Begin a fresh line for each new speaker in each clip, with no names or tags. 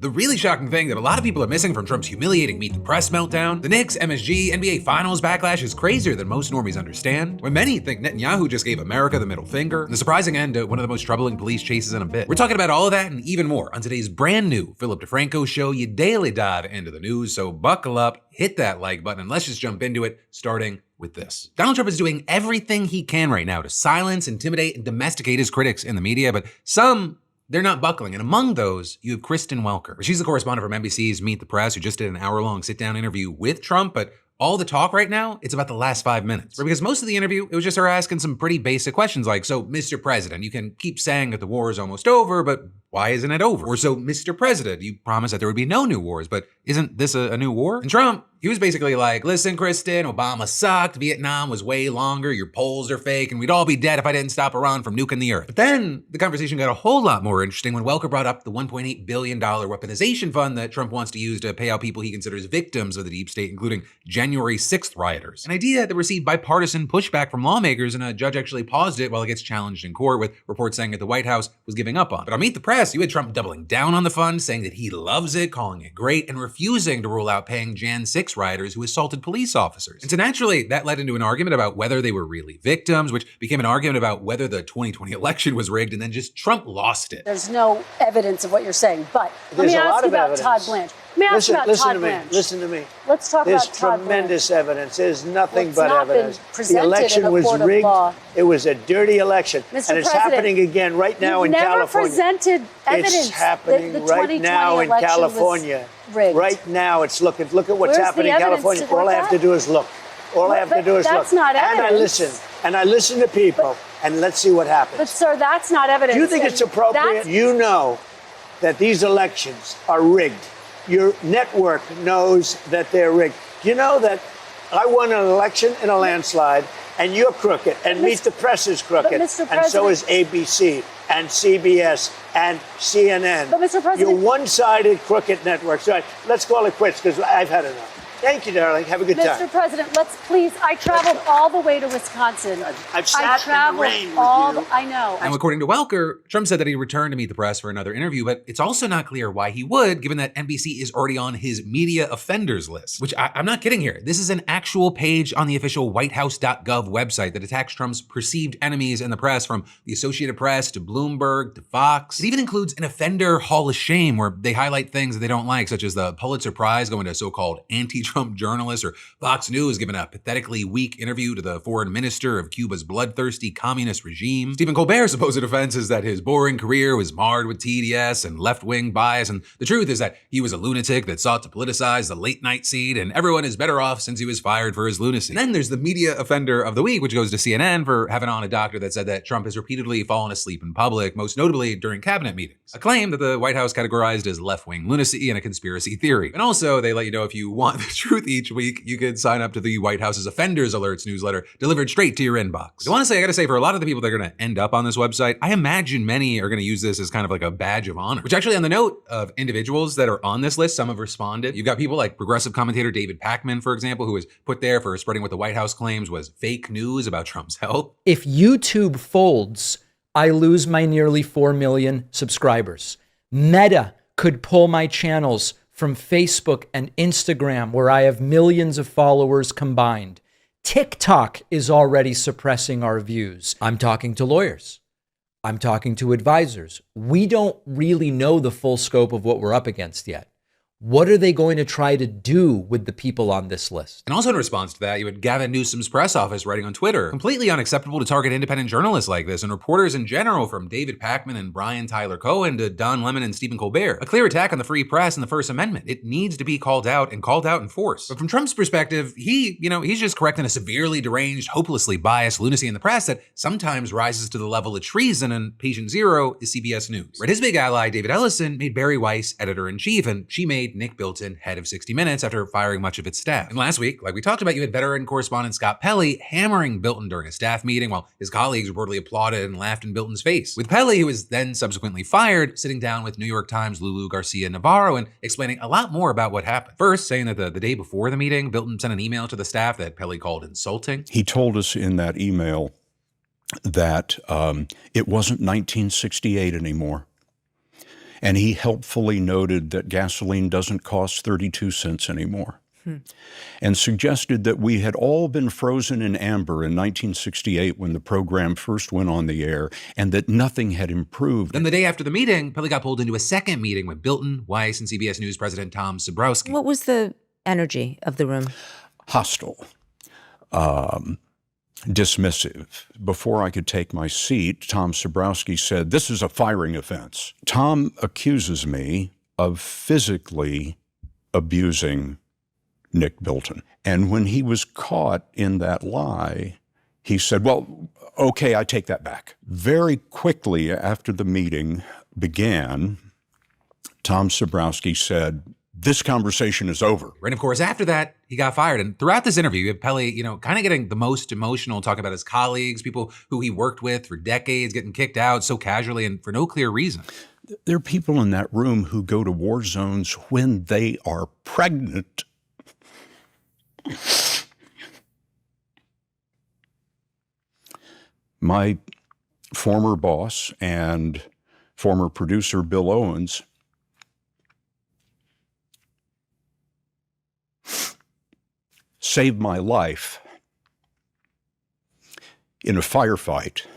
The really shocking thing that a lot of people are missing from Trump's humiliating Meet the Press meltdown, the Knicks, MSG, NBA Finals backlash is crazier than most normies understand, when many think Netanyahu just gave America the middle finger, and the surprising end to one of the most troubling police chases in a bit. We're talking about all of that and even more on today's brand new Philip DeFranco show, you daily dive into the news, so buckle up, hit that like button, and let's just jump into it, starting with this. Donald Trump is doing everything he can right now to silence, intimidate, and domesticate his critics in the media, but they're not buckling. And among those, you have Kristen Welker. She's the correspondent from NBC's Meet the Press, who just did an hour-long sit-down interview with Trump, but all the talk right now, it's about the last 5 minutes. Because most of the interview, it was just her asking some pretty basic questions like, so, Mr. President, you can keep saying that the war is almost over, but why isn't it over? Or so, Mr. President, you promised that there would be no new wars, but isn't this a new war? And Trump, he was basically like, listen, Kristen, Obama sucked, Vietnam was way longer, your polls are fake, and we'd all be dead if I didn't stop Iran from nuking the earth. But then the conversation got a whole lot more interesting when Welker brought up the $1.8 billion weaponization fund that Trump wants to use to pay out people he considers victims of the deep state, including January 6th rioters. An idea that received bipartisan pushback from lawmakers, and a judge actually paused it while it gets challenged in court, with reports saying that the White House was giving up on it. But on Meet the Press, you had Trump doubling down on the fund, saying that he loves it, calling it great, and refusing to rule out paying Jan 6 rioters who assaulted police officers. And so naturally, that led into an argument about whether they were really victims, which became an argument about whether the 2020 election was rigged, and then just Trump lost it.
There's no evidence of what you're saying, but let me ask you about Todd Blanche. Let me ask you about Todd Blanche.
Listen to me.
Let's talk about Todd Blanche.
There's tremendous evidence. There's nothing but evidence.
The election was rigged.
It was a dirty election. And it's happening again right now in California.
You've never presented evidence.
It's happening right now in California. Right now it's look at what's happening in California. All I have to do is look. All I have to do is look.
That's not evidence.
And I listen to people, and let's see what happens.
But sir, that's not evidence.
Do you think it's appropriate? You know that these elections are rigged. Your network knows that they're rigged. You know that I won an election in a landslide, and you're crooked, and Meet the Press is crooked, and so is ABC, and CBS, and CNN.
But Mr. President,
you're one-sided crooked networks. All right, let's call it quits, because I've had enough. Thank you, darling. Have a good time.
Mr. President, let's please. I traveled all the way to Wisconsin.
I've sat in the rain with you.
I know.
And according to Welker, Trump said that he returned to Meet the Press for another interview, but it's also not clear why he would, given that NBC is already on his media offenders list. Which I'm not kidding here. This is an actual page on the official whitehouse.gov website that attacks Trump's perceived enemies in the press, from the Associated Press to Bloomberg to Fox. It even includes an offender hall of shame where they highlight things that they don't like, such as the Pulitzer Prize going to so-called anti-Trump journalists, or Fox News giving a pathetically weak interview to the foreign minister of Cuba's bloodthirsty communist regime. Stephen Colbert's supposed offense is that his boring career was marred with TDS and left-wing bias, and the truth is that he was a lunatic that sought to politicize the late-night scene, and everyone is better off since he was fired for his lunacy. And then there's the media offender of the week, which goes to CNN for having on a doctor that said that Trump has repeatedly fallen asleep in public, most notably during cabinet meetings. A claim that the White House categorized as left-wing lunacy and a conspiracy theory. And also, they let you know if you want the truth each week, you could sign up to the White House's Offenders Alerts newsletter delivered straight to your inbox. I gotta say, for a lot of the people that are gonna end up on this website, I imagine many are gonna use this as kind of like a badge of honor. Which actually, on the note of individuals that are on this list, some have responded. You've got people like progressive commentator David Pakman, for example, who was put there for spreading what the White House claims was fake news about Trump's health.
If YouTube folds, I lose my nearly 4 million subscribers. Meta could pull my channels from Facebook and Instagram, where I have millions of followers combined. TikTok is already suppressing our views. I'm talking to lawyers. I'm talking to advisors. We don't really know the full scope of what we're up against yet. What are they going to try to do with the people on this list?
And also in response to that, you had Gavin Newsom's press office writing on Twitter, completely unacceptable to target independent journalists like this and reporters in general, from David Pakman and Brian Tyler Cohen to Don Lemon and Stephen Colbert. A clear attack on the free press and the First Amendment. It needs to be called out in force. But from Trump's perspective, he's just correcting a severely deranged, hopelessly biased lunacy in the press that sometimes rises to the level of treason, and patient zero is CBS News. His big ally, David Ellison, made Barry Weiss editor-in-chief, and she made Nick Bilton head of 60 Minutes after firing much of its staff. And last week, like we talked about, you had veteran correspondent Scott Pelley hammering Bilton during a staff meeting while his colleagues reportedly applauded and laughed in Bilton's face. With Pelley, who was then subsequently fired, sitting down with New York Times' Lulu Garcia-Navarro and explaining a lot more about what happened. First, saying that the day before the meeting, Bilton sent an email to the staff that Pelley called insulting.
He told us in that email that it wasn't 1968 anymore. And he helpfully noted that gasoline doesn't cost 32 cents anymore. And suggested that we had all been frozen in amber in 1968 when the program first went on the air, and that nothing had improved.
Then the day after the meeting, Pralle got pulled into a second meeting with Bilton, Weiss, and CBS News President Tom Zebrowski.
What was the energy of the room?
Hostile. Dismissive. Before I could take my seat, Tom Zebrowski said, "This is a firing offense." Tom accuses me of physically abusing Nick Bilton. And when he was caught in that lie, he said, "Well, okay, I take that back." Very quickly after the meeting began, Tom Zebrowski said, "This conversation is over."
And of course, after that, he got fired. And throughout this interview, you have Pralle, kind of getting the most emotional, talking about his colleagues, people who he worked with for decades, getting kicked out so casually and for no clear reason.
There are people in that room who go to war zones when they are pregnant. My former boss and former producer, Bill Owens, saved my life in a firefight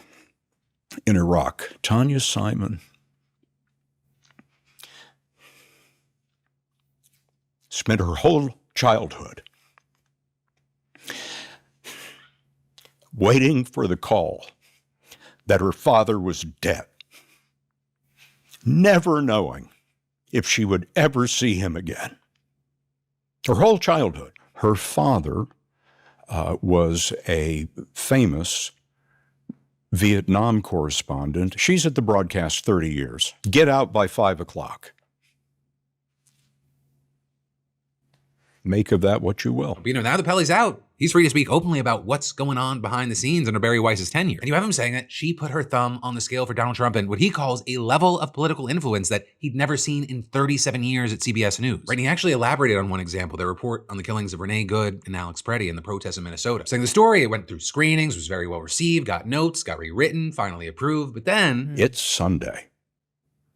in Iraq. Tanya Simon spent her whole childhood waiting for the call that her father was dead, never knowing if she would ever see him again. Her whole childhood. Her father was a famous Vietnam correspondent. She's at the broadcast 30 years. Get out by 5 o'clock. Make of that what you will.
But, now that Pralle's out, he's free to speak openly about what's going on behind the scenes under Bari Weiss's tenure. And you have him saying that she put her thumb on the scale for Donald Trump and what he calls a level of political influence that he'd never seen in 37 years at CBS News. Right? And he actually elaborated on one example, the report on the killings of Renee Good and Alex Pratt in the protests in Minnesota. Saying the story, it went through screenings, was very well received, got notes, got rewritten, finally approved, but then...
It's Sunday.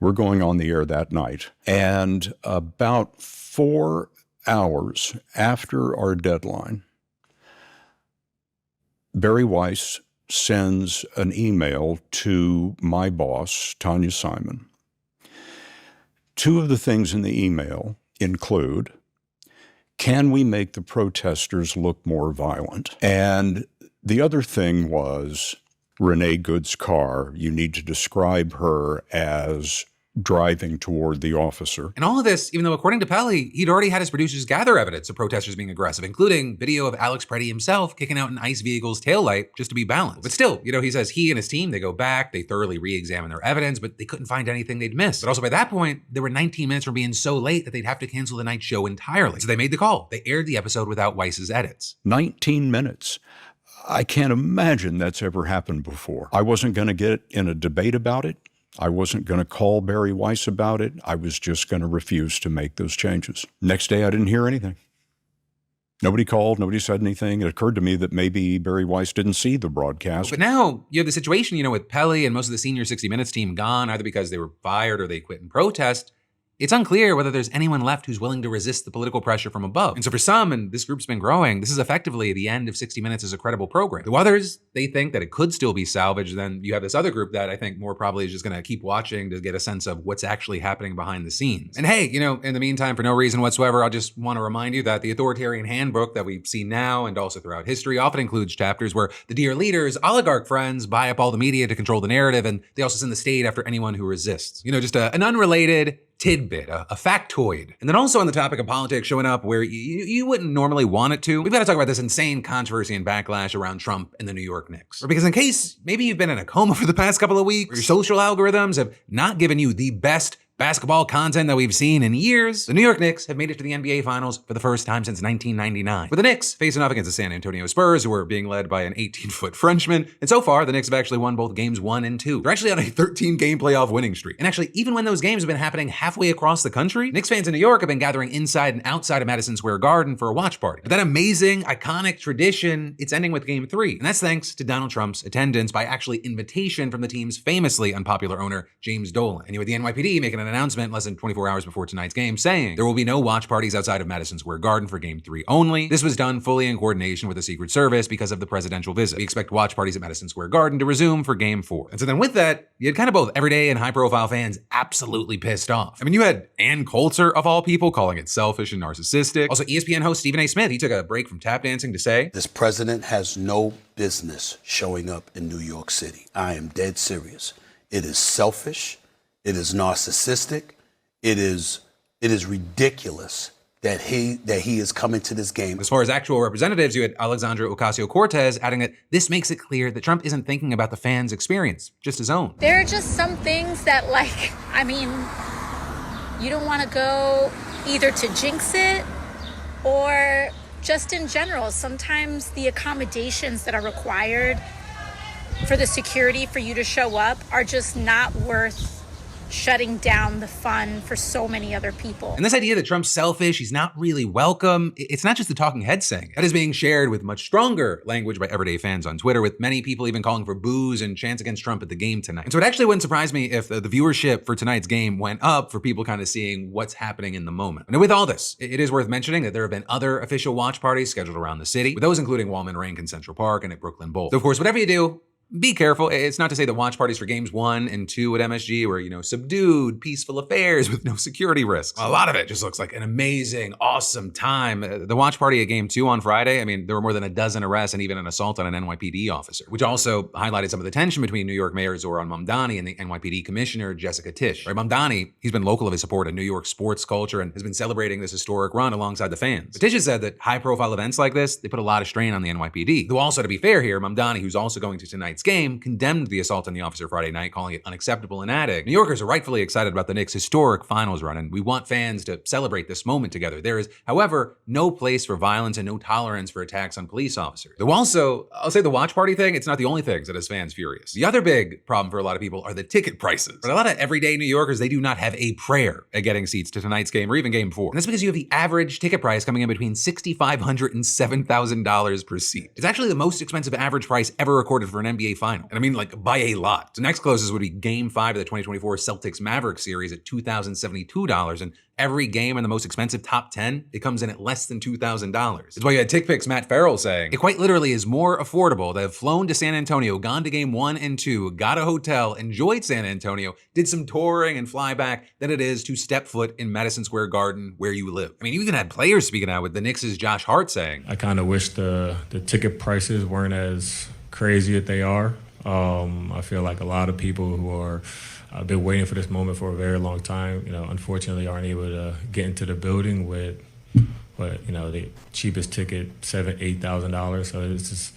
We're going on the air that night. And about 4 hours after our deadline, Bari Weiss sends an email to my boss, Tanya Simon. 2 of the things in the email include, can we make the protesters look more violent? And the other thing was, Renee Good's car, you need to describe her as driving toward the officer.
And all of this, even though according to Pralle, he'd already had his producers gather evidence of protesters being aggressive, including video of Alex Pratt himself kicking out an ICE vehicle's taillight just to be balanced. But still, he says he and his team, they go back, they thoroughly re-examine their evidence, but they couldn't find anything they'd missed. But also by that point, they were 19 minutes from being so late that they'd have to cancel the night show entirely. So they made the call. They aired the episode without Weiss's edits.
19 minutes. I can't imagine that's ever happened before. I wasn't going to get in a debate about it. I wasn't going to call Bari Weiss about it. I was just going to refuse to make those changes. Next day, I didn't hear anything. Nobody called, nobody said anything. It occurred to me that maybe Bari Weiss didn't see the broadcast.
But now you have the situation, with Pralle and most of the senior 60 Minutes team gone, either because they were fired or they quit in protest. It's unclear whether there's anyone left who's willing to resist the political pressure from above. And so for some, and this group's been growing, this is effectively the end of 60 Minutes as a credible program. To others, they think that it could still be salvaged. Then you have this other group that I think more probably is just going to keep watching to get a sense of what's actually happening behind the scenes. And hey, in the meantime, for no reason whatsoever, I'll just want to remind you that the authoritarian handbook that we see now and also throughout history often includes chapters where the dear leaders, oligarch friends, buy up all the media to control the narrative, and they also send the state after anyone who resists. Just an unrelated tidbit, a factoid. And then also on the topic of politics showing up where you wouldn't normally want it to, we've got to talk about this insane controversy and backlash around Trump and the New York Knicks. Or because in case maybe you've been in a coma for the past couple of weeks, or your social algorithms have not given you the best basketball content that we've seen in years, the New York Knicks have made it to the NBA Finals for the first time since 1999. With the Knicks facing off against the San Antonio Spurs, who are being led by an 18-foot Frenchman. And so far, the Knicks have actually won both games 1 and 2. They're actually on a 13-game playoff winning streak. And actually, even when those games have been happening halfway across the country, Knicks fans in New York have been gathering inside and outside of Madison Square Garden for a watch party. But that amazing, iconic tradition, it's ending with Game 3. And that's thanks to Donald Trump's attendance by actually invitation from the team's famously unpopular owner, James Dolan. And you had the NYPD making an announcement less than 24 hours before tonight's game saying there will be no watch parties outside of Madison Square Garden for Game 3 only. This was done fully in coordination with the Secret Service because of the presidential visit. We expect watch parties at Madison Square Garden to resume for Game 4. And so then with that, you had kind of both everyday and high-profile fans absolutely pissed off. I mean, you had Ann Coulter, of all people, calling it selfish and narcissistic. Also, ESPN host Stephen A. Smith, he took a break from tap dancing to say,
"This president has no business showing up in New York City. I am dead serious. It is selfish. It is narcissistic. It is ridiculous that he is coming to this game."
As far as actual representatives, you had Alexandra Ocasio-Cortez adding that this makes it clear that Trump isn't thinking about the fans' experience, just his own.
There are just some things that, like, I mean, you don't want to go either to jinx it or just in general. Sometimes the accommodations that are required for the security for you to show up are just not worth shutting down the fun for so many other people.
And this idea that Trump's selfish, he's not really welcome, it's not just the talking head saying it. That is being shared with much stronger language by everyday fans on Twitter, with many people even calling for boos and chants against Trump at the game tonight. And so it actually wouldn't surprise me if the viewership for tonight's game went up for people kind of seeing what's happening in the moment. And with all this, it is worth mentioning that there have been other official watch parties scheduled around the city, with those including Wallman Rank in Central Park and at Brooklyn Bowl. So of course, whatever you do, be careful. It's not to say that watch parties for games 1 and 2 at MSG were, subdued, peaceful affairs with no security risks. A lot of it just looks like an amazing, awesome time. The watch party at game 2 on Friday, I mean, there were more than a dozen arrests and even an assault on an NYPD officer, which also highlighted some of the tension between New York Mayor Zohran Mamdani and the NYPD Commissioner Jessica Tisch. Right, Mamdani, he's been local of his support of New York sports culture and has been celebrating this historic run alongside the fans. But Tisch has said that high-profile events like this, they put a lot of strain on the NYPD. Though also, to be fair here, Mamdani, who's also going to tonight's game, condemned the assault on the officer Friday night, calling it unacceptable and adding, New Yorkers are rightfully excited about the Knicks' historic finals run, and we want fans to celebrate this moment together. There is, however, no place for violence and no tolerance for attacks on police officers. Though also, I'll say the watch party thing, it's not the only thing that has fans furious. The other big problem for a lot of people are the ticket prices. But a lot of everyday New Yorkers, they do not have a prayer at getting seats to tonight's game or even game 4. And that's because you have the average ticket price coming in between $6,500 and $7,000 per seat. It's actually the most expensive average price ever recorded for an NBA final. And I mean, like, by a lot. The next closest would be Game 5 of the 2024 Celtics-Mavericks series at $2,072, and every game in the most expensive top 10, it comes in at less than $2,000. It's why you had TickPick's Matt Farrell saying, it quite literally is more affordable to have flown to San Antonio, gone to game 1 and 2, got a hotel, enjoyed San Antonio, did some touring and fly back than it is to step foot in Madison Square Garden where you live. I mean, you even had players speaking out, with the Knicks' Josh Hart saying,
I kind of wish the ticket prices weren't as crazy as they are. I feel like a lot of people who are been waiting for this moment for a very long time, unfortunately aren't able to get into the building with the cheapest ticket, $7,000, $8,000. So it's just,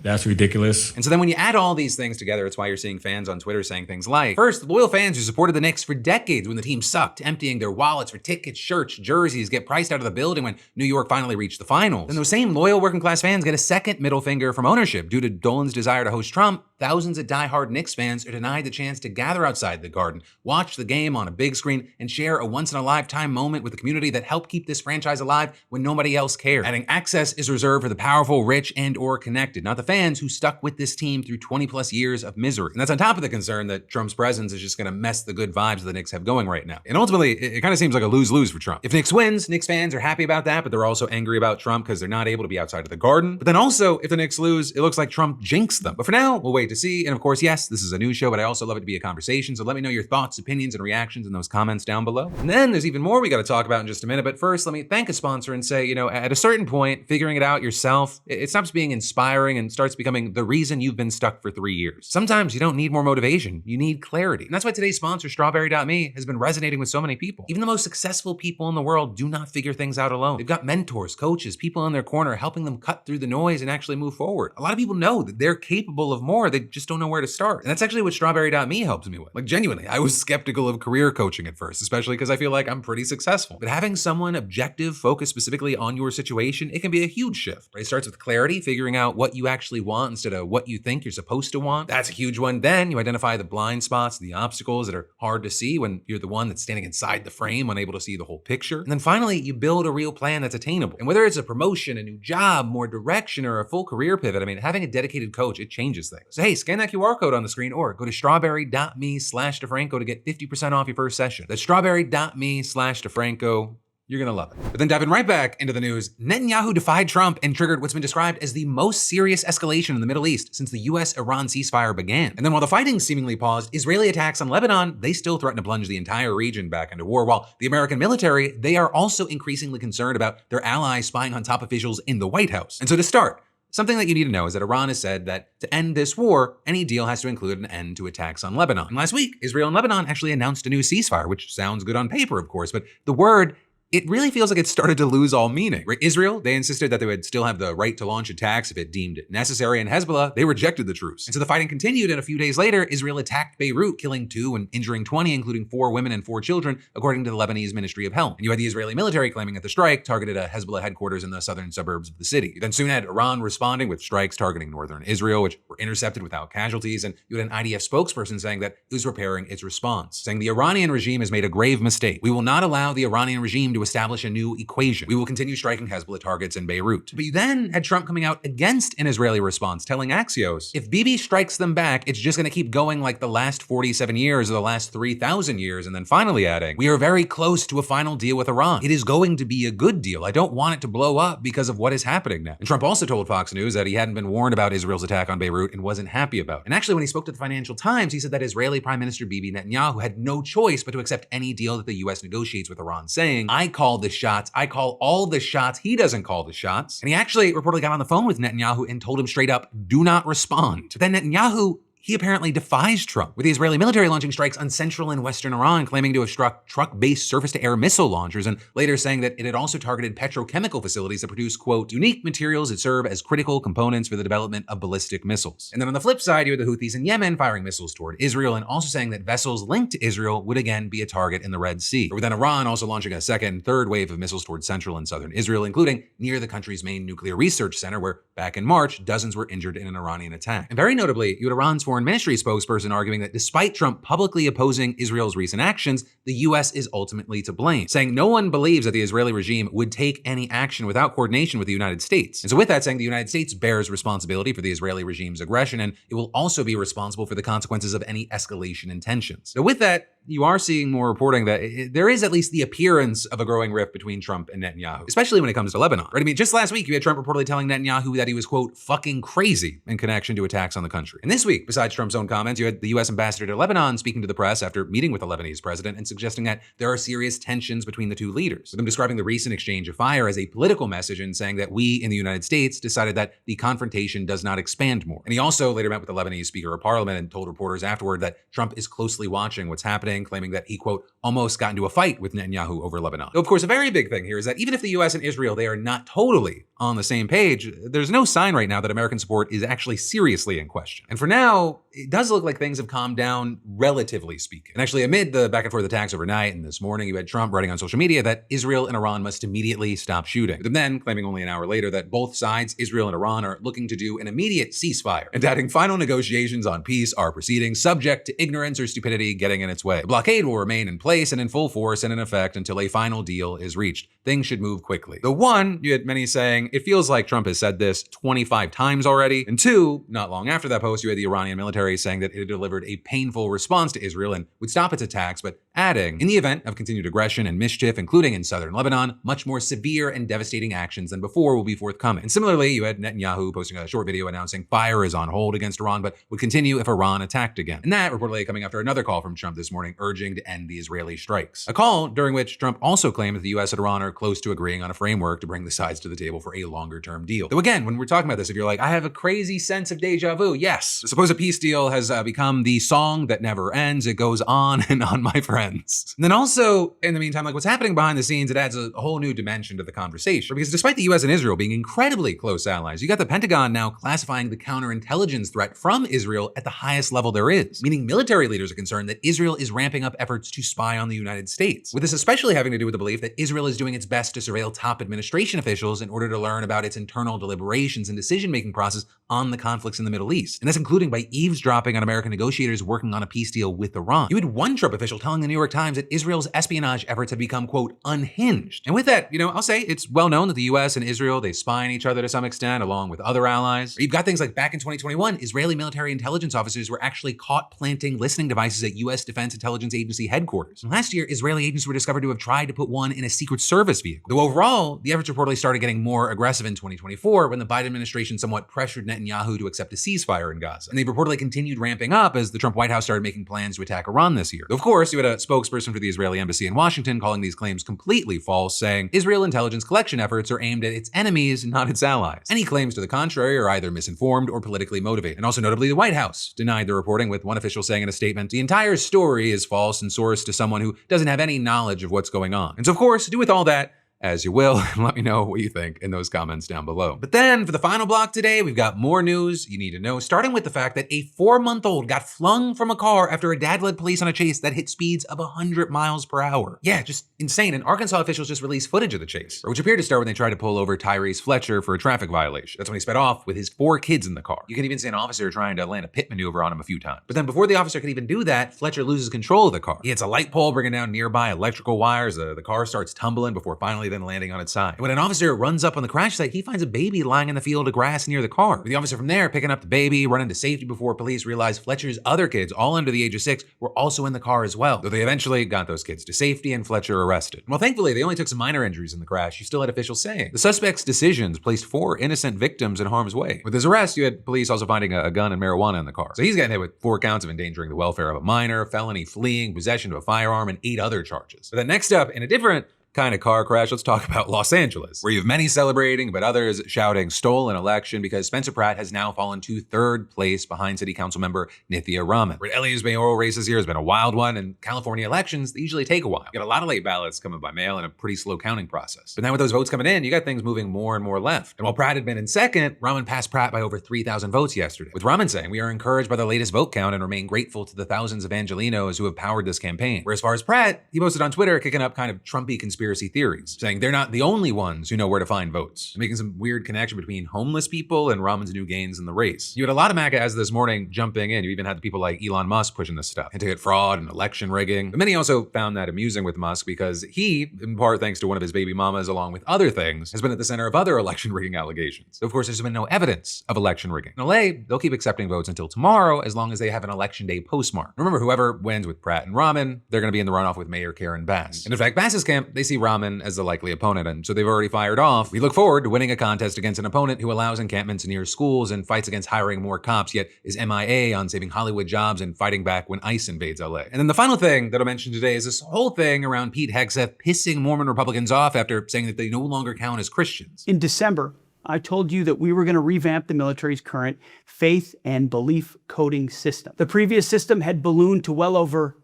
that's ridiculous.
And so then when you add all these things together, it's why you're seeing fans on Twitter saying things like, first, loyal fans who supported the Knicks for decades when the team sucked, emptying their wallets for tickets, shirts, jerseys, get priced out of the building when New York finally reached the finals. Then those same loyal working class fans get a second middle finger from ownership. Due to Dolan's desire to host Trump, thousands of diehard Knicks fans are denied the chance to gather outside the Garden, watch the game on a big screen, and share a once-in-a-lifetime moment with the community that helped keep this franchise alive when nobody else cared. Adding access is reserved for the powerful, rich, and or connected, not the fans who stuck with this team through 20 plus years of misery. And that's on top of the concern that Trump's presence is just gonna mess the good vibes the Knicks have going right now. And ultimately, it kind of seems like a lose-lose for Trump. If Knicks wins, Knicks fans are happy about that, but they're also angry about Trump because they're not able to be outside of the Garden. But then also, if the Knicks lose, it looks like Trump jinxed them. But for now, we'll wait to see. And of course, yes, this is a news show, but I also love it to be a conversation. So let me know your thoughts, opinions, and reactions in those comments down below. And then there's even more we got to talk about in just a minute. But first, let me thank a sponsor and say, at a certain point, figuring it out yourself, it stops being inspiring and starts becoming the reason you've been stuck for 3 years. Sometimes you don't need more motivation, you need clarity. And that's why today's sponsor, Strawberry.me, has been resonating with so many people. Even the most successful people in the world do not figure things out alone. They've got mentors, coaches, people in their corner helping them cut through the noise and actually move forward. A lot of people know that they're capable of more, they just don't know where to start. And that's actually what Strawberry.me helps me with. Like, genuinely, I was skeptical of career coaching at first, especially because I feel like I'm pretty successful. But having someone objective, focused specifically on your situation, it can be a huge shift. Right? It starts with clarity, figuring out what you actually want instead of what you think you're supposed to want. That's a huge one. Then you identify the blind spots, the obstacles that are hard to see when you're the one that's standing inside the frame, unable to see the whole picture. And then finally, you build a real plan that's attainable. And whether it's a promotion, a new job, more direction, or a full career pivot, I mean, having a dedicated coach, it changes things. So hey, hey, scan that QR code on the screen or go to strawberry.me/DeFranco to get 50% off your first session. That's strawberry.me/DeFranco. You're gonna love it. But then diving right back into the news, Netanyahu defied Trump and triggered what's been described as the most serious escalation in the Middle East since the US-Iran ceasefire began. And then while the fighting seemingly paused, Israeli attacks on Lebanon, they still threaten to plunge the entire region back into war, while the American military, they are also increasingly concerned about their allies spying on top officials in the White House. And so to start, something that you need to know is that Iran has said that to end this war, any deal has to include an end to attacks on Lebanon. And last week, Israel and Lebanon actually announced a new ceasefire, which sounds good on paper, of course, but the word, it really feels like it started to lose all meaning. Right? Israel, they insisted that they would still have the right to launch attacks if it deemed necessary, and Hezbollah, they rejected the truce. And so the fighting continued, and a few days later, Israel attacked Beirut, killing 2 and injuring 20, including 4 women and 4 children, according to the Lebanese Ministry of Health. And you had the Israeli military claiming that the strike targeted a Hezbollah headquarters in the southern suburbs of the city. You then soon had Iran responding with strikes targeting northern Israel, which were intercepted without casualties, and you had an IDF spokesperson saying that it was preparing its response, saying the Iranian regime has made a grave mistake. We will not allow the Iranian regime to establish a new equation. We will continue striking Hezbollah targets in Beirut. But you then had Trump coming out against an Israeli response, telling Axios, if Bibi strikes them back, it's just going to keep going like the last 47 years or the last 3,000 years, and then finally adding, we are very close to a final deal with Iran. It is going to be a good deal. I don't want it to blow up because of what is happening now. And Trump also told Fox News that he hadn't been warned about Israel's attack on Beirut and wasn't happy about it. And actually, when he spoke to the Financial Times, he said that Israeli Prime Minister Bibi Netanyahu had no choice but to accept any deal that the US negotiates with Iran, saying, I call the shots. I call all the shots. He doesn't call the shots. And he actually reportedly got on the phone with Netanyahu and told him straight up, do not respond. But then Netanyahu, he apparently defies Trump, with the Israeli military launching strikes on central and western Iran, claiming to have struck truck-based surface-to-air missile launchers, and later saying that it had also targeted petrochemical facilities that produce, quote, unique materials that serve as critical components for the development of ballistic missiles. And then on the flip side, you had the Houthis in Yemen firing missiles toward Israel, and also saying that vessels linked to Israel would again be a target in the Red Sea. With then Iran also launching a second and third wave of missiles towards central and southern Israel, including near the country's main nuclear research center, where back in March, dozens were injured in an Iranian attack. And very notably, you had Iran's foreign ministry spokesperson arguing that despite Trump publicly opposing Israel's recent actions, the US is ultimately to blame, saying no one believes that the Israeli regime would take any action without coordination with the United States. And so with that, saying the United States bears responsibility for the Israeli regime's aggression, and it will also be responsible for the consequences of any escalation in tensions. So with that, you are seeing more reporting that there is at least the appearance of a growing rift between Trump and Netanyahu, especially when it comes to Lebanon, right? I mean, just last week, you had Trump reportedly telling Netanyahu that he was, quote, fucking crazy in connection to attacks on the country. And this week, besides Trump's own comments, you had the US ambassador to Lebanon speaking to the press after meeting with the Lebanese president and suggesting that there are serious tensions between the two leaders, with them describing the recent exchange of fire as a political message and saying that we in the United States decided that the confrontation does not expand more. And he also later met with the Lebanese Speaker of Parliament and told reporters afterward that Trump is closely watching what's happening, claiming that he, quote, almost got into a fight with Netanyahu over Lebanon. Though, of course, a very big thing here is that even if the US and Israel, they are not totally on the same page, there's no sign right now that American support is actually seriously in question. And for now, it does look like things have calmed down, relatively speaking. And actually, amid the back and forth attacks overnight and this morning, you had Trump writing on social media that Israel and Iran must immediately stop shooting, with him then claiming only an hour later that both sides, Israel and Iran, are looking to do an immediate ceasefire, and adding final negotiations on peace are proceeding subject to ignorance or stupidity getting in its way. The blockade will remain in place and in full force and in effect until a final deal is reached. Things should move quickly. The one, you had many saying, it feels like Trump has said this 25 times already. And two, not long after that post, you had the Iranian military saying that it had delivered a painful response to Israel and would stop its attacks, but adding, in the event of continued aggression and mischief, including in southern Lebanon, much more severe and devastating actions than before will be forthcoming. And similarly, you had Netanyahu posting a short video announcing fire is on hold against Iran, but would continue if Iran attacked again. And that reportedly coming after another call from Trump this morning urging to end the Israeli strikes. A call during which Trump also claimed that the US and Iran are close to agreeing on a framework to bring the sides to the table for a longer-term deal. Though again, when we're talking about this, if you're like, I have a crazy sense of deja vu, yes, the supposed peace deal has become the song that never ends. It goes on and on, my friends. And then also, in the meantime, like what's happening behind the scenes, it adds a whole new dimension to the conversation. Because despite the US and Israel being incredibly close allies, you got the Pentagon now classifying the counterintelligence threat from Israel at the highest level there is, meaning military leaders are concerned that Israel is ramping up efforts to spy on the United States, with this especially having to do with the belief that Israel is doing its best to surveil top administration officials in order to learn about its internal deliberations and decision-making process on the conflicts in the Middle East. And that's including by eavesdropping eavesdropping on American negotiators working on a peace deal with Iran. You had one Trump official telling the New York Times that Israel's espionage efforts have become, quote, unhinged. And with that, I'll say it's well known that the US and Israel, they spy on each other to some extent, along with other allies. You've got things like back in 2021, Israeli military intelligence officers were actually caught planting listening devices at US Defense Intelligence Agency headquarters. And last year, Israeli agents were discovered to have tried to put one in a Secret Service vehicle. Though overall, the efforts reportedly started getting more aggressive in 2024 when the Biden administration somewhat pressured Netanyahu to accept a ceasefire in Gaza. And they've reportedly continued ramping up as the Trump White House started making plans to attack Iran this year. Though of course, you had a spokesperson for the Israeli embassy in Washington calling these claims completely false, saying Israel intelligence collection efforts are aimed at its enemies, not its allies. Any claims to the contrary are either misinformed or politically motivated. And also notably, the White House denied the reporting, with one official saying in a statement, the entire story is false and sourced to someone who doesn't have any knowledge of what's going on. And so of course, do with all that as you will, and let me know what you think in those comments down below. But then for the final block today, we've got more news you need to know, starting with the fact that a 4-month-old got flung from a car after a dad led police on a chase that hit speeds of 100 miles per hour. Yeah, just insane. And Arkansas officials just released footage of the chase, which appeared to start when they tried to pull over Tyrese Fletcher for a traffic violation. That's when he sped off with his 4 kids in the car. You can even see an officer trying to land a pit maneuver on him a few times. But then before the officer could even do that, Fletcher loses control of the car. He hits a light pole, bringing down nearby electrical wires. The car starts tumbling before finally then landing on its side. And when an officer runs up on the crash site, he finds a baby lying in the field of grass near the car. With the officer from there picking up the baby, running to safety before police realized Fletcher's other kids, all under the age of 6, were also in the car as well. Though they eventually got those kids to safety and Fletcher arrested. Well, thankfully, they only took some minor injuries in the crash. You still had officials saying the suspect's decisions placed 4 innocent victims in harm's way. With his arrest, you had police also finding a gun and marijuana in the car. So he's getting hit with 4 counts of endangering the welfare of a minor, felony fleeing, possession of a firearm, and 8 other charges. But then next up, in a different kind of car crash, let's talk about Los Angeles, where you have many celebrating, but others shouting stolen election because Spencer Pratt has now fallen to 3rd place behind city council member Nithya Raman. Red LA's mayoral race this year has been a wild one, and California elections, they usually take a while. You got a lot of late ballots coming by mail and a pretty slow counting process. But now with those votes coming in, you got things moving more and more left. And while Pratt had been in 2nd, Raman passed Pratt by over 3,000 votes yesterday. With Raman saying, we are encouraged by the latest vote count and remain grateful to the thousands of Angelinos who have powered this campaign. Whereas as far as Pratt, he posted on Twitter kicking up kind of Trumpy conspiracy theories, saying they're not the only ones who know where to find votes, making some weird connection between homeless people and Raman's new gains in the race. You had a lot of MAGA as this morning jumping in. You even had people like Elon Musk pushing this stuff, anti-hit fraud and election rigging. But many also found that amusing with Musk because he, in part thanks to one of his baby mamas, along with other things, has been at the center of other election rigging allegations. So of course, there's been no evidence of election rigging. In LA, they'll keep accepting votes until tomorrow as long as they have an election day postmark. Remember, whoever wins with Pratt and Raman, they're going to be in the runoff with Mayor Karen Bass. And in fact, Bass's camp, they see Raman as the likely opponent, and so they've already fired off. We look forward to winning a contest against an opponent who allows encampments near schools and fights against hiring more cops, yet is MIA on saving Hollywood jobs and fighting back when ICE invades LA. And then the final thing that I'll mention today is this whole thing around Pete Hegseth pissing Mormon Republicans off after saying that they no longer count as Christians.
In December, I told you that we were going to revamp the military's current faith and belief coding system. The previous system had ballooned to well over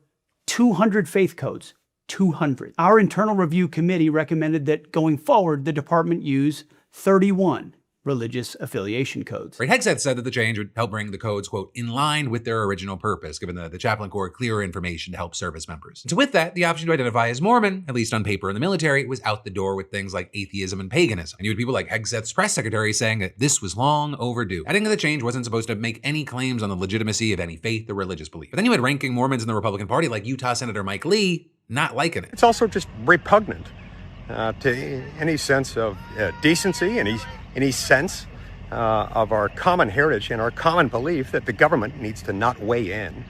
200 faith codes. 200. Our internal review committee recommended that going forward, the department use 31 religious affiliation codes.
Right, Hegseth said that the change would help bring the codes, quote, in line with their original purpose, giving the chaplain corps clearer information to help service members. And so with that, the option to identify as Mormon, at least on paper in the military, was out the door with things like atheism and paganism. And you had people like Hegseth's press secretary saying that this was long overdue. Adding that the change wasn't supposed to make any claims on the legitimacy of any faith or religious belief. But then you had ranking Mormons in the Republican Party like Utah Senator Mike Lee not liking it.
It's also just repugnant to any sense of decency, any sense of our common heritage and our common belief that the government needs to not weigh in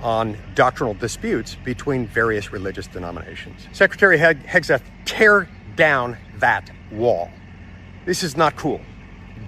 on doctrinal disputes between various religious denominations. Secretary Hegseth, tear down that wall. This is not cool.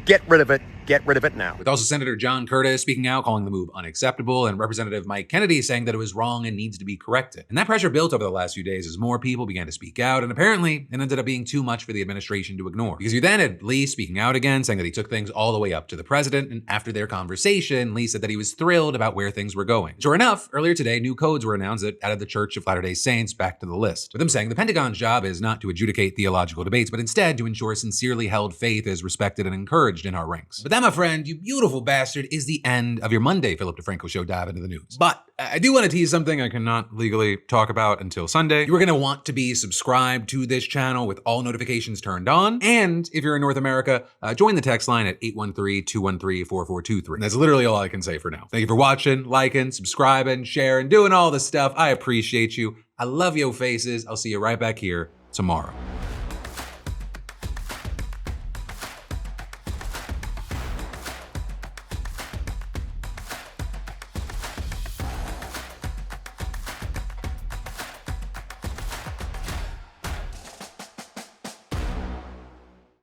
Get rid of it. Get rid of it now.
With also Senator John Curtis speaking out, calling the move unacceptable, and Representative Mike Kennedy saying that it was wrong and needs to be corrected. And that pressure built over the last few days as more people began to speak out, and apparently it ended up being too much for the administration to ignore. Because you then had Lee speaking out again, saying that he took things all the way up to the president, and after their conversation, Lee said that he was thrilled about where things were going. Sure enough, earlier today, new codes were announced that added the Church of Latter-day Saints back to the list, with them saying the Pentagon's job is not to adjudicate theological debates, but instead to ensure sincerely held faith is respected and encouraged in our ranks. But That, my friend, you beautiful bastard, is the end of your Monday Philip DeFranco Show dive into the news. But I do want to tease something I cannot legally talk about until Sunday. You're going to want to be subscribed to this channel with all notifications turned on. And if you're in North America, join the text line at 813-213-4423. That's literally all I can say for now. Thank you for watching, liking, subscribing, sharing, doing all this stuff. I appreciate you. I love your faces. I'll see you right back here tomorrow.